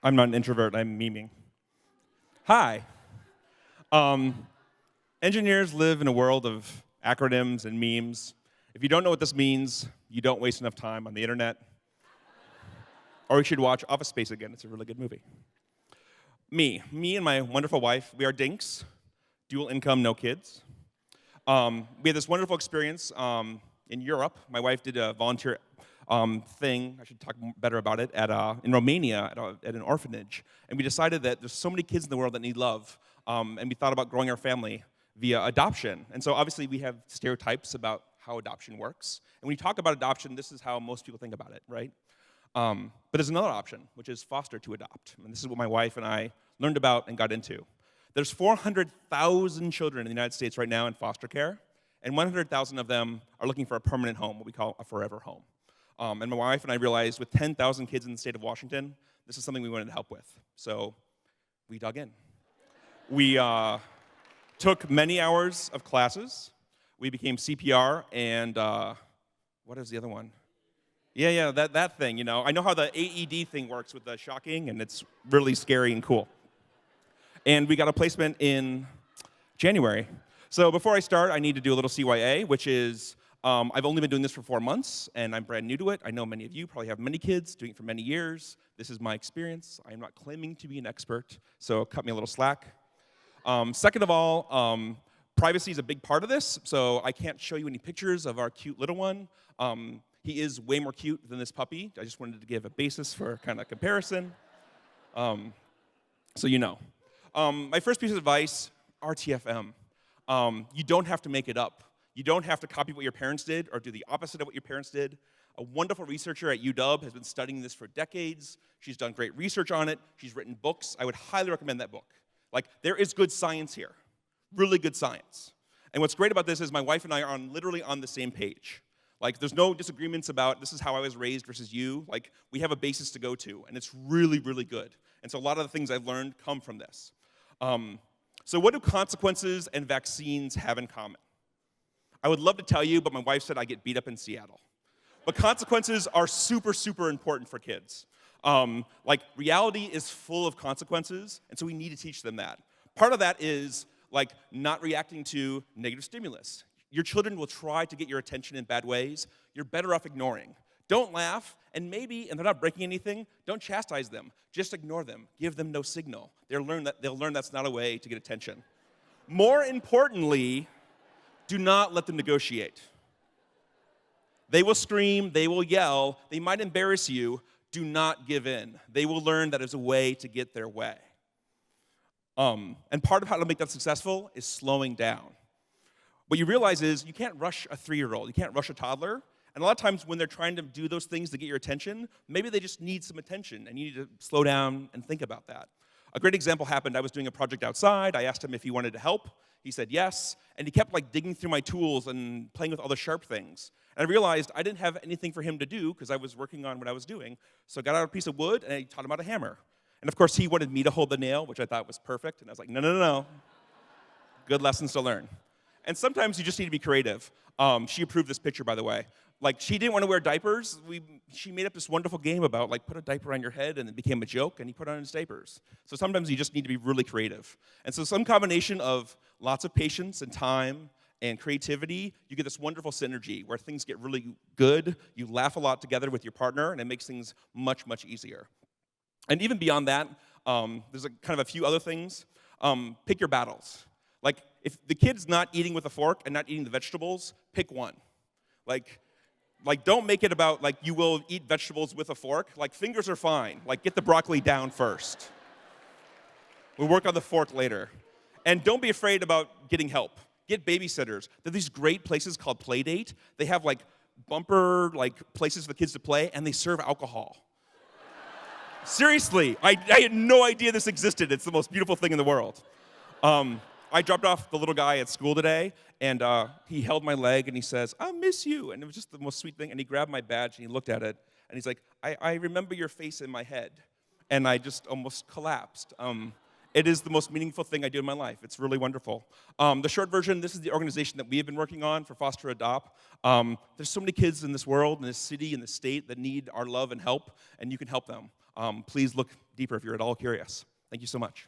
I'm not an introvert, I'm memeing. Hi. Engineers live in a world of acronyms and memes. If you don't know what this means, you don't waste enough time on the internet. Or you should watch Office Space again, it's a really good movie. Me and my wonderful wife, we are dinks, dual income, no kids. We had this wonderful experience in Europe. My wife did a volunteer thing, I should talk better about it, in Romania at an orphanage. And we decided that there's so many kids in the world that need love, and we thought about growing our family via adoption. And so obviously we have stereotypes about how adoption works. And when you talk about adoption, this is how most people think about it, right? But there's another option, which is foster to adopt. And this is what my wife and I learned about and got into. There's 400,000 children in the United States right now in foster care, and 100,000 of them are looking for a permanent home, what we call a forever home. And my wife and I realized with 10,000 kids in the state of Washington, this is something we wanted to help with. So we dug in. We took many hours of classes. We became CPR and what is the other one? Yeah, that thing, you know. I know how the AED thing works with the shocking, and it's really scary and cool. And we got a placement in January. So before I start, I need to do a little CYA, which is, I've only been doing this for 4 months, and I'm brand new to it. I know many of you probably have many kids, doing it for many years. This is my experience. I am not claiming to be an expert, so cut me a little slack. Second of all, privacy is a big part of this, so I can't show you any pictures of our cute little one. He is way more cute than this puppy. I just wanted to give a basis for kind of comparison, so you know. My first piece of advice, RTFM. You don't have to make it up. You don't have to copy what your parents did or do the opposite of what your parents did. A wonderful researcher at UW has been studying this for decades. She's done great research on it. She's written books. I would highly recommend that book. Like, there is good science here, really good science. And what's great about this is my wife and I are literally on the same page. Like, there's no disagreements about this is how I was raised versus you. Like, we have a basis to go to, and it's really, really good. And so a lot of the things I've learned come from this. So what do consequences and vaccines have in common? I would love to tell you, but my wife said I get beat up in Seattle. But consequences are super, super important for kids. Like, reality is full of consequences, and so we need to teach them that. Part of that is, like, not reacting to negative stimulus. Your children will try to get your attention in bad ways. You're better off ignoring. Don't laugh, and maybe, and they're not breaking anything, don't chastise them. Just ignore them. Give them no signal. They'll learn that's not a way to get attention. More importantly, do not let them negotiate. They will scream, they will yell, they might embarrass you. Do not give in. They will learn that is a way to get their way. And part of how to make that successful is slowing down. What you realize is you can't rush a 3-year-old, you can't rush a toddler, and a lot of times when they're trying to do those things to get your attention, maybe they just need some attention, and you need to slow down and think about that. A great example happened, I was doing a project outside, I asked him if he wanted to help, he said yes, and he kept like digging through my tools and playing with all the sharp things. And I realized I didn't have anything for him to do because I was working on what I was doing, so I got out a piece of wood and I taught him how to hammer. And of course he wanted me to hold the nail, which I thought was perfect, and I was like, no. Good lessons to learn. And sometimes you just need to be creative. She approved this picture, by the way. Like, she didn't want to wear diapers. She made up this wonderful game about, like, put a diaper on your head, and it became a joke, and he put on his diapers. So sometimes you just need to be really creative. And so some combination of lots of patience and time and creativity, you get this wonderful synergy where things get really good, you laugh a lot together with your partner, and it makes things much, much easier. And even beyond that, there's kind of a few other things. Pick your battles. Like, if the kid's not eating with a fork and not eating the vegetables, pick one. Like, don't make it about, like, you will eat vegetables with a fork. Like, fingers are fine. Like, get the broccoli down first. We'll work on the fork later. And don't be afraid about getting help. Get babysitters. There are these great places called Playdate. They have, like, bumper, like, places for the kids to play, and they serve alcohol. Seriously, I had no idea this existed. It's the most beautiful thing in the world. I dropped off the little guy at school today, and he held my leg, and he says, "I miss you." And it was just the most sweet thing. And he grabbed my badge, and he looked at it, and he's like, I remember your face in my head. And I just almost collapsed. It is the most meaningful thing I do in my life. It's really wonderful. The short version, this is the organization that we have been working on for Foster Adopt. There's so many kids in this world, in this city, in this state that need our love and help, and you can help them. Please look deeper if you're at all curious. Thank you so much.